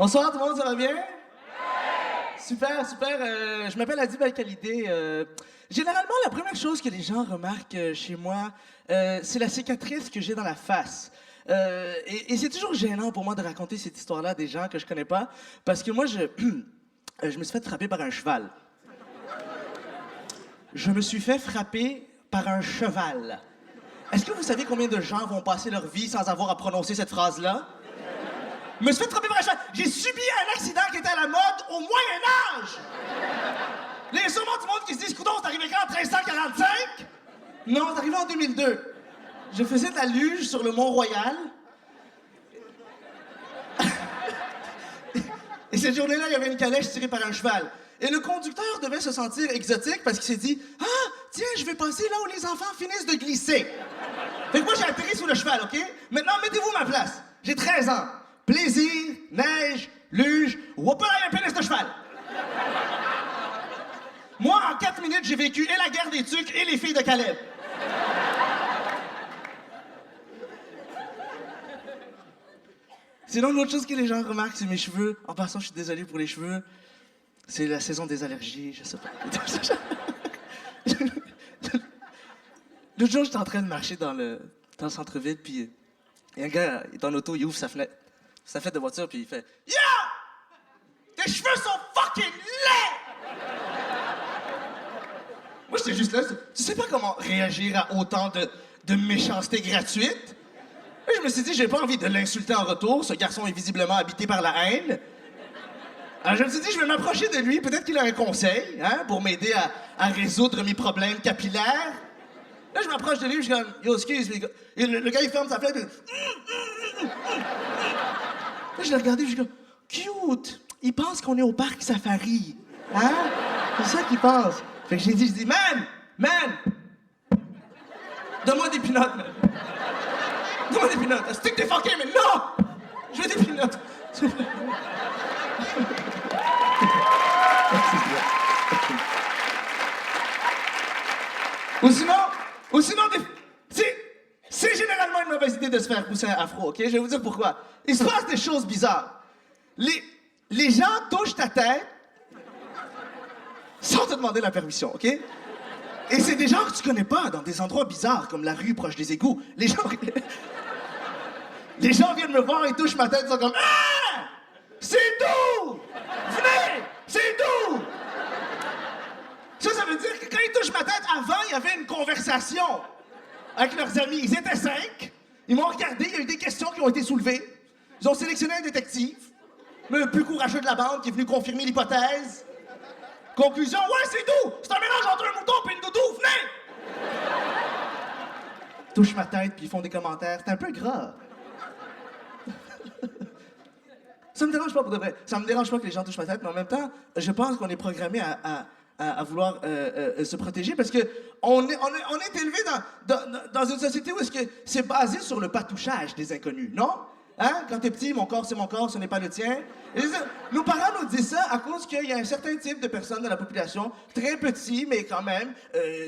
Bonsoir tout le monde, ça va bien? Super, super. Je m'appelle Adib Al-Khalidé. Généralement, la première chose que les gens remarquent chez moi, c'est la cicatrice que j'ai dans la face. Et c'est toujours gênant pour moi de raconter cette histoire-là à des gens que je connais pas, parce que moi, je me suis fait frapper par un cheval. Je me suis fait frapper par un cheval. Est-ce que vous savez combien de gens vont passer leur vie sans avoir à prononcer cette phrase-là? Je me suis fait frapper par un cheval. J'ai subi un accident qui était à la mode au Moyen-Âge. Il y a sûrement du monde qui se dit, coudonc, c'est arrivé quand, en 1345? Non, c'est arrivé en 2002. Je faisais de la luge sur le Mont-Royal. Et cette journée-là, il y avait une calèche tirée par un cheval. Et le conducteur devait se sentir exotique parce qu'il s'est dit, « Ah, tiens, je vais passer là où les enfants finissent de glisser. » Fait que moi, j'ai atterri sur le cheval, OK? Maintenant, mettez-vous à ma place. J'ai 13 ans. Plaisir, neige, luge, whoopin, un pénis de cheval. Moi, en 4 minutes, j'ai vécu et la guerre des Tucs et les filles de Caleb. Sinon, l'autre chose que les gens remarquent, c'est mes cheveux. En passant, je suis désolé pour les cheveux. C'est la saison des allergies, je sais pas. L'autre jour, j'étais en train de marcher dans le centre-ville, puis il y a un gars dans l'auto, il ouvre sa fenêtre de voiture, puis il fait « Yo! Tes cheveux sont fucking laids! » Moi, j'étais juste là, tu sais pas comment réagir à autant de méchanceté gratuite? Et je me suis dit, j'ai pas envie de l'insulter en retour, ce garçon est visiblement habité par la haine. Alors je me suis dit, je vais m'approcher de lui, peut-être qu'il a un conseil, hein, pour m'aider à résoudre mes problèmes capillaires. Là, je m'approche de lui, je suis comme, yo, excuse, et le gars, il ferme sa fenêtre, Là, je l'ai regardé, je suis comme, cute! Il pense qu'on est au parc safari. Hein? C'est ça qu'il pense. Fait que j'ai dit, man! Donne-moi des pinottes, man. Donne-moi des pinottes. Stick t'es fucké, mais non! Je veux des pinottes. Ou sinon, c'est généralement une mauvaise idée de se faire pousser un afro, OK? Je vais vous dire pourquoi. Il se passe des choses bizarres. Les gens touchent ta tête sans te demander la permission, OK? Et c'est des gens que tu connais pas, dans des endroits bizarres, comme la rue proche des égouts. Les gens viennent me voir et touchent ma tête, ils sont comme « Ah! C'est doux! Venez! C'est doux! » Ça veut dire que quand ils touchent ma tête, avant, il y avait une conversation avec leurs amis. Ils étaient 5. Ils m'ont regardé, il y a eu des questions qui ont été soulevées. Ils ont sélectionné un détective, le plus courageux de la bande, qui est venu confirmer l'hypothèse. Conclusion, ouais, c'est doux! C'est un mélange entre un mouton et une doudou, venez! Ils touchent ma tête, puis ils font des commentaires. C'est un peu gras. Ça me dérange pas pour de vrai. Ça me dérange pas que les gens touchent ma tête, mais en même temps, je pense qu'on est programmé à vouloir se protéger parce que on est élevé dans une société où est-ce que c'est basé sur le patouchage des inconnus, non? Hein? Quand t'es petit, mon corps, ce n'est pas le tien. Et nos parents nous disent ça à cause qu'il y a un certain type de personnes dans la population, très petits, mais quand même,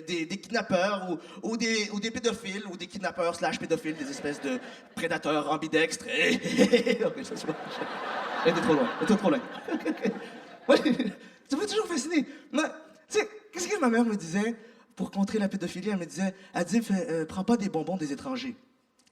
des kidnappeurs ou des pédophiles, ou des kidnappeurs / pédophiles, des espèces de prédateurs ambidextres. Ok, je sais pas. T'es trop loin. T'es trop loin. Ouais, ça m'a toujours fasciné. Mais, tu sais, qu'est-ce que ma mère me disait pour contrer la pédophilie? Elle disait, prends pas des bonbons des étrangers.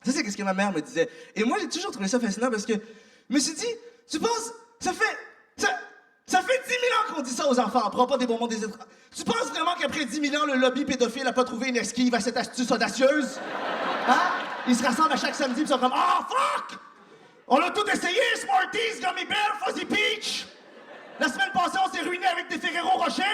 Ça, c'est ce que ma mère me disait. Et moi, j'ai toujours trouvé ça fascinant parce que je me suis dit, tu penses, ça fait 10 000 ans qu'on dit ça aux enfants, prends pas des bonbons des étrangers. Tu penses vraiment qu'après 10 000 ans, le lobby pédophile n'a pas trouvé une esquive à cette astuce audacieuse? Hein? Ils se rassemblent à chaque samedi et ils sont comme, oh, fuck! On a tout essayé, Smarties, Gummy Bear, Fuzzy Peach! La semaine passée, on s'est ruiné avec des Ferrero Rocher!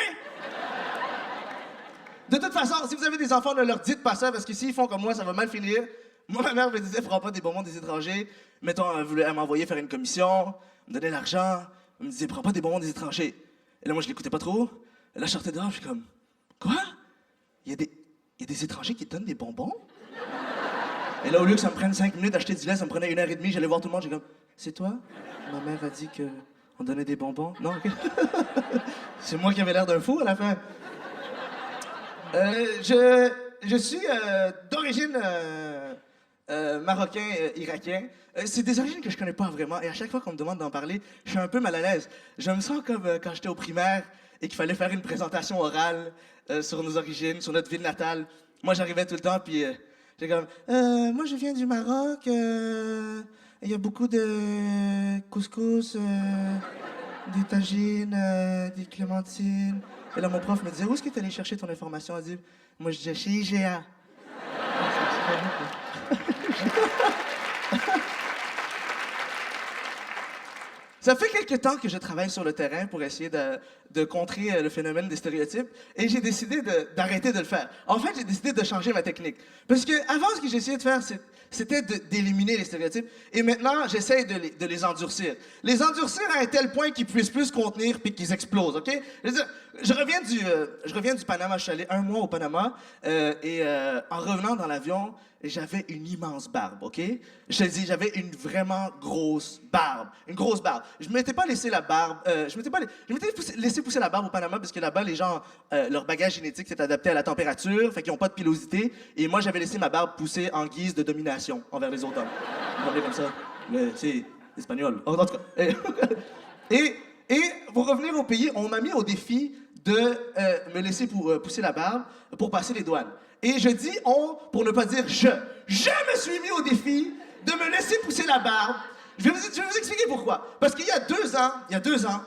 De toute façon, si vous avez des enfants, ne leur dites pas ça, parce que s'ils font comme moi, ça va mal finir. Moi, ma mère me disait, prends pas des bonbons des étrangers. Mettons, elle m'envoyait faire une commission, me donnait l'argent, elle me disait, prends pas des bonbons des étrangers. Et là, moi, je l'écoutais pas trop. Et là, je sortais dehors, je suis comme, quoi? Il y a des étrangers qui te donnent des bonbons? Et là, au lieu que ça me prenne 5 minutes d'acheter du lait, ça me prenait 1h30, j'allais voir tout le monde, j'ai comme, c'est toi? Ma mère a dit qu'on donnait des bonbons? Non, ok. C'est moi qui avais l'air d'un fou à la fin. Je suis d'origine marocain, irakien. C'est des origines que je connais pas vraiment. Et à chaque fois qu'on me demande d'en parler, je suis un peu mal à l'aise. Je me sens comme quand j'étais au primaire et qu'il fallait faire une présentation orale sur nos origines, sur notre ville natale. Moi, j'arrivais tout le temps, puis j'étais comme, moi, je viens du Maroc. Il y a beaucoup de couscous, des tagines, des clémentines. Et là, mon prof me disait, où est-ce que tu allé chercher ton information? Elle dit, moi, je disais, chez IGA. Ça fait quelque temps que je travaille sur le terrain pour essayer de contrer le phénomène des stéréotypes et j'ai décidé d'arrêter de le faire. En fait, j'ai décidé de changer ma technique. Parce que avant, ce que j'essayais de faire, c'était d'éliminer les stéréotypes et maintenant, j'essaie de les endurcir. Les endurcir à un tel point qu'ils puissent plus contenir puis qu'ils explosent, OK? Je veux dire, je reviens du Panama. Je suis allé 1 mois au Panama et en revenant dans l'avion, j'avais une immense barbe, OK? Je te dis, j'avais une vraiment grosse barbe. Une grosse barbe. Je ne m'étais pas laissé la barbe... je m'étais laissé pousser la barbe au Panama parce que là-bas, les gens, leur bagage génétique s'est adapté à la température, fait qu'ils n'ont pas de pilosité. Et moi, j'avais laissé ma barbe pousser en guise de domination envers les autres hommes. Vous comprenez comme ça? C'est espagnol. En tout cas. Et pour revenir au pays, on m'a mis au défi de me laisser pousser la barbe pour passer les douanes. Et je dis on pour ne pas dire je. Je me suis mis au défi de me laisser pousser la barbe. Je vais vous expliquer pourquoi. Parce qu'il y a 2 ans,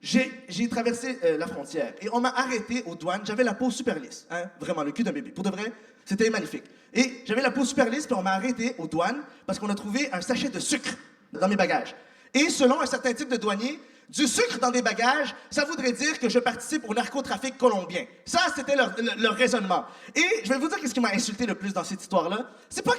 j'ai traversé la frontière et on m'a arrêté aux douanes. J'avais la peau super lisse, hein, vraiment, le cul d'un bébé. Pour de vrai, c'était magnifique. Et j'avais la peau super lisse, puis on m'a arrêté aux douanes parce qu'on a trouvé un sachet de sucre dans mes bagages. Et selon un certain type de douanier, du sucre dans des bagages, ça voudrait dire que je participe au narcotrafic colombien. Ça, c'était leur raisonnement. Et je vais vous dire ce qui m'a insulté le plus dans cette histoire-là. C'est pas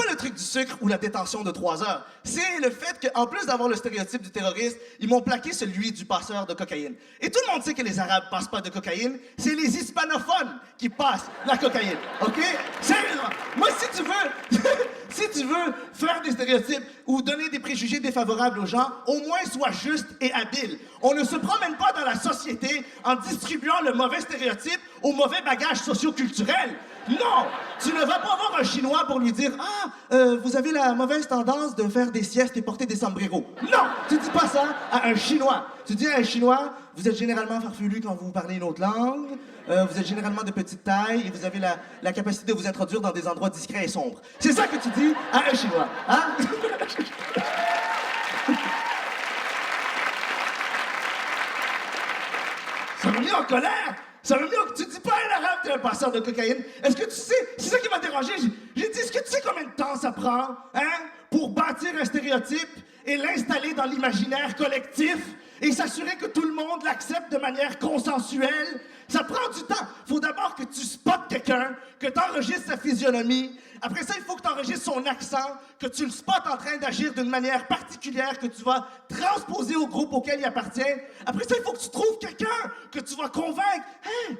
le truc du sucre ou la détention de 3 heures. C'est le fait qu'en plus d'avoir le stéréotype du terroriste, ils m'ont plaqué celui du passeur de cocaïne. Et tout le monde sait que les Arabes passent pas de cocaïne. C'est les hispanophones qui passent la cocaïne. OK? Sérieusement. Moi, si tu veux... Si tu veux faire des stéréotypes ou donner des préjugés défavorables aux gens, au moins sois juste et habile. On ne se promène pas dans la société en distribuant le mauvais stéréotype au mauvais bagage socio-culturel. Non! Tu ne vas pas voir un Chinois pour lui dire « Ah, vous avez la mauvaise tendance de faire des siestes et porter des sombreros. » Non! Tu dis pas ça à un Chinois. Tu dis à un Chinois « Vous êtes généralement farfelu quand vous parlez une autre langue. Vous êtes généralement de petite taille et vous avez la capacité de vous introduire dans des endroits discrets et sombres. » C'est ça que tu dis à un Chinois. Hein? Ça m'a mis en colère. Ça m'a mis en... Tu dis pas à un arabe que t'es un passeur de cocaïne. Est-ce que tu sais... C'est ça qui m'a dérangé. J'ai dit, est-ce que tu sais combien de temps ça prend, hein, pour bâtir un stéréotype et l'installer dans l'imaginaire collectif et s'assurer que tout le monde l'accepte de manière consensuelle? Ça prend du temps. Faut d'abord que tu spottes quelqu'un, que tu enregistres sa physionomie. Après ça, il faut que tu enregistres son accent, que tu le spottes en train d'agir d'une manière particulière, que tu vas transposer au groupe auquel il appartient. Après ça, il faut que tu trouves quelqu'un que tu vas convaincre. Hey,